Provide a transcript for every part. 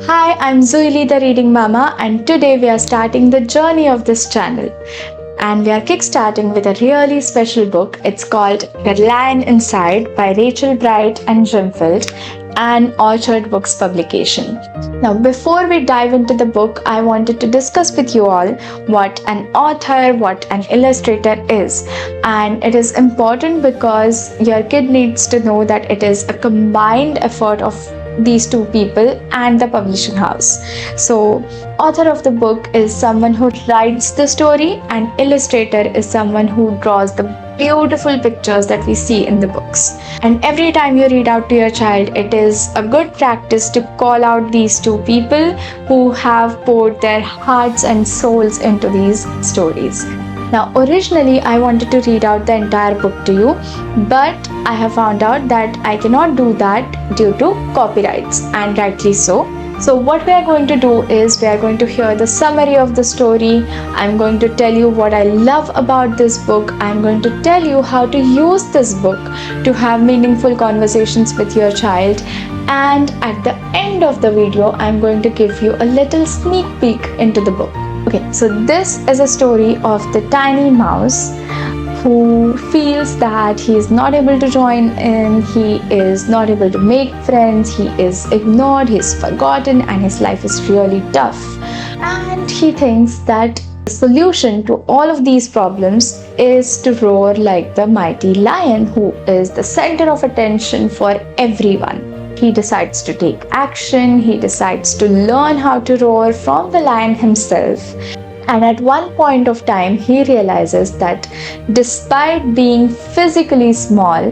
Hi, I'm Zuili, the Reading Mama, and today we are starting the journey of this channel. And we are kickstarting with a really special book. It's called The Lion Inside by Rachel Bright and Jim Field, an Orchard Books publication. Now, before we dive into the book, I wanted to discuss with you all what an author, what an illustrator is. And it is important because your kid needs to know that it is a combined effort of these two people and the publishing house. So, author of the book is someone who writes the story, and illustrator is someone who draws the beautiful pictures that we see in the books. And every time you read out to your child, it is a good practice to call out these two people who have poured their hearts and souls into these stories. Now, originally I wanted to read out the entire book to you, but I have found out that I cannot do that due to copyrights, and rightly so. So what we are going to do is we are going to hear the summary of the story. I'm going to tell you what I love about this book. I'm going to tell you how to use this book to have meaningful conversations with your child. And at the end of the video, I'm going to give you a little sneak peek into the book. Okay, so this is a story of the tiny mouse who feels that he is not able to join in, he is not able to make friends, he is ignored, he is forgotten, and his life is really tough. And he thinks that the solution to all of these problems is to roar like the mighty lion who is the center of attention for everyone. He decides to take action, he decides to learn how to roar from the lion himself. And at one point of time, he realizes that despite being physically small,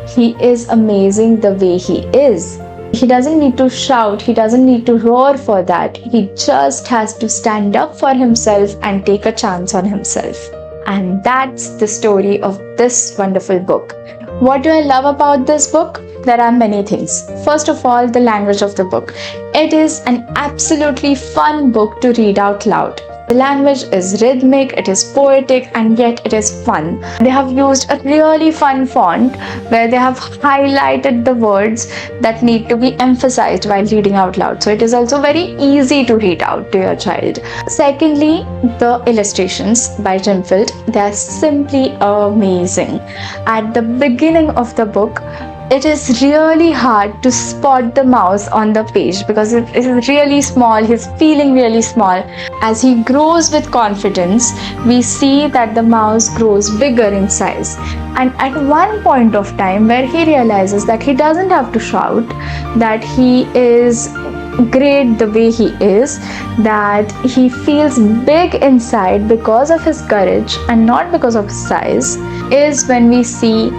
he is amazing the way he is. He doesn't need to shout, he doesn't need to roar for that. He just has to stand up for himself and take a chance on himself. And that's the story of this wonderful book. What do I love about this book? There are many things. First of all, the language of the book. It is an absolutely fun book to read out loud. The language is rhythmic, it is poetic, and yet it is fun. They have used a really fun font where they have highlighted the words that need to be emphasized while reading out loud. So it is also very easy to read out to your child. Secondly, the illustrations by Jim Field. They are simply amazing. At the beginning of the book, it is really hard to spot the mouse on the page because it is really small, he's feeling really small. As he grows with confidence, we see that the mouse grows bigger in size. And at one point of time where he realizes that he doesn't have to shout, that he is great the way he is, that he feels big inside because of his courage and not because of his size, is when we see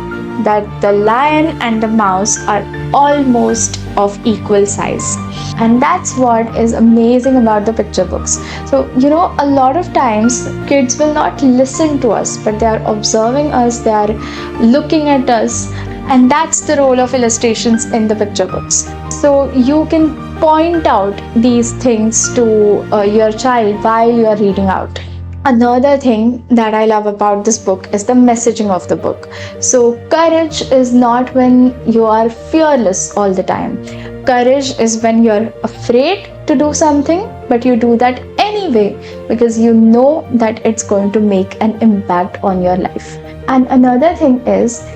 that the lion and the mouse are almost of equal size. And that's what is amazing about the picture books. So, a lot of times kids will not listen to us, but they are observing us, they are looking at us, and that's the role of illustrations in the picture books. So you can point out these things to your child while you are reading out. Another thing that I love about this book is the messaging of the book. So courage is not when you are fearless all the time. Courage is when you're afraid to do something, but you do that anyway because you know that it's going to make an impact on your life. And another thing is,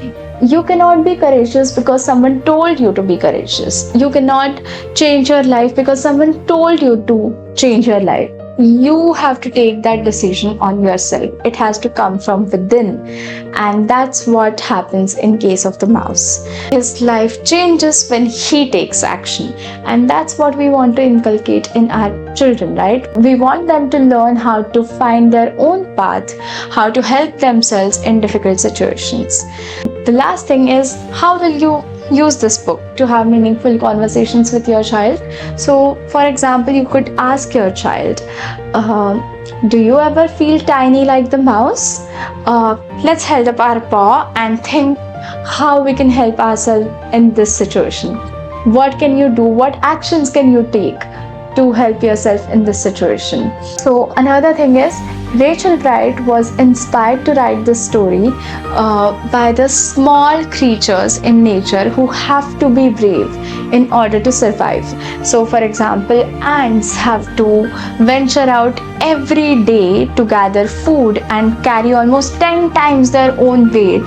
you cannot be courageous because someone told you to be courageous. You cannot change your life because someone told you to change your life. You have to take that decision on yourself. It has to come from within. And that's what happens in case of the mouse. His life changes when he takes action. And that's what we want to inculcate in our children, right? We want them to learn how to find their own path, how to help themselves in difficult situations. The last thing is, how will you use this book to have meaningful conversations with your child? So, for example, you could ask your child, do you ever feel tiny like the mouse? Let's hold up our paw and think how we can help ourselves in this situation. What can you do? What actions can you take to help yourself in this situation. So another thing is, Rachel Bright was inspired to write this story by the small creatures in nature who have to be brave in order to survive. So for example, ants have to venture out every day to gather food and carry almost 10 times their own weight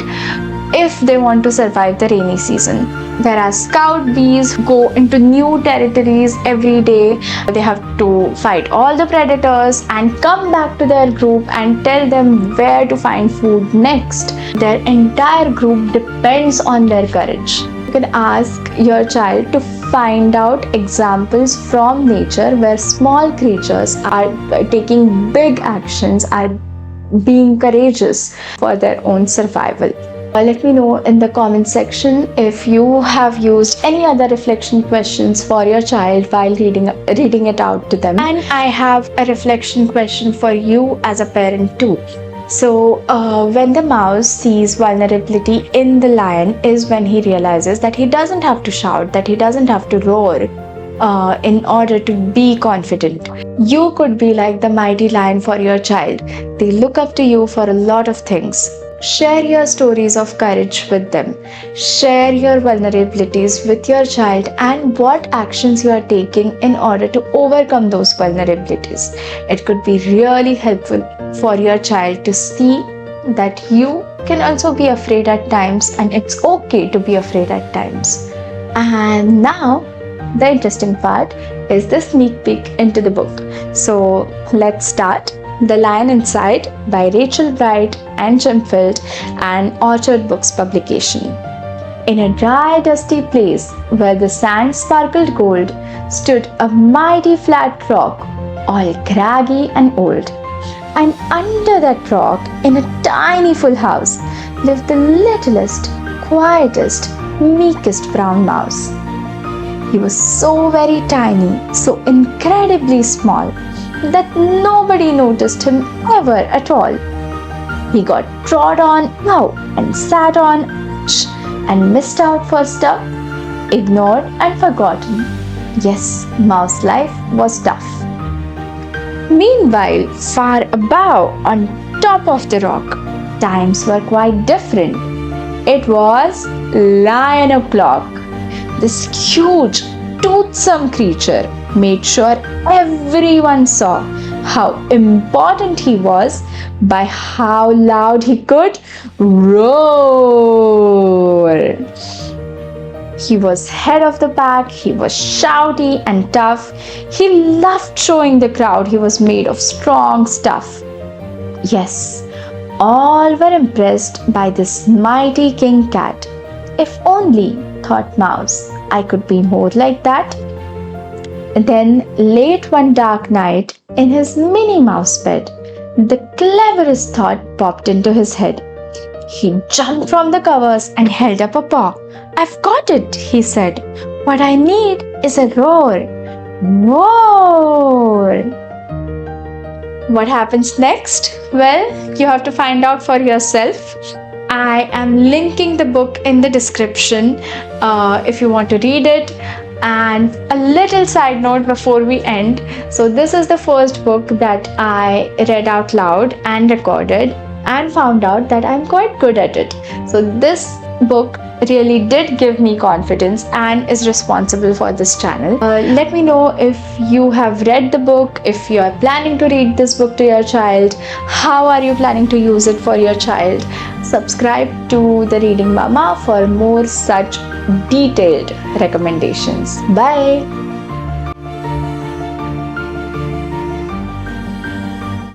if they want to survive the rainy season. Whereas scout bees go into new territories every day. They have to fight all the predators and come back to their group and tell them where to find food next. Their entire group depends on their courage. You can ask your child to find out examples from nature where small creatures are taking big actions, are being courageous for their own survival. Let me know in the comment section if you have used any other reflection questions for your child while reading it out to them. And I have a reflection question for you as a parent too. So when the mouse sees vulnerability in the lion is when he realizes that he doesn't have to shout, that he doesn't have to roar in order to be confident. You could be like the mighty lion for your child. They look up to you for a lot of things. Share your stories of courage with them. Share your vulnerabilities with your child and what actions you are taking in order to overcome those vulnerabilities. It could be really helpful for your child to see that you can also be afraid at times and it's okay to be afraid at times. And now, the interesting part is the sneak peek into the book. So let's start. The Lion Inside by Rachel Bright and Jim Field, an Orchard Books publication. In a dry, dusty place where the sand sparkled gold stood a mighty flat rock, all craggy and old. And under that rock, in a tiny full house, lived the littlest, quietest, meekest brown mouse. He was so very tiny, so incredibly small, that nobody noticed him ever at all. He got trod on and sat on and missed out for stuff, ignored and forgotten. Yes, mouse life was tough. Meanwhile, far above, on top of the rock, times were quite different. It was Lion O'Clock. This huge, toothsome creature made sure everyone saw how important he was by how loud he could roar. He was head of the pack, he was shouty and tough. He loved showing the crowd he was made of strong stuff. Yes, all were impressed by this mighty king cat. If only, thought Mouse, I could be more like that. Then, late one dark night, in his Minnie Mouse bed, the cleverest thought popped into his head. He jumped from the covers and held up a paw. I've got it, he said. What I need is a roar. Roar! What happens next? Well, you have to find out for yourself. I am linking the book in the description if you want to read it. And a little side note before we end. So this is the first book that I read out loud and recorded and found out that I'm quite good at it. So this book really did give me confidence and is responsible for this channel. Let me know if you have read the book, if you are planning to read this book to your child, how are you planning to use it for your child. Subscribe to The Reading Mumma for more such detailed recommendations. Bye.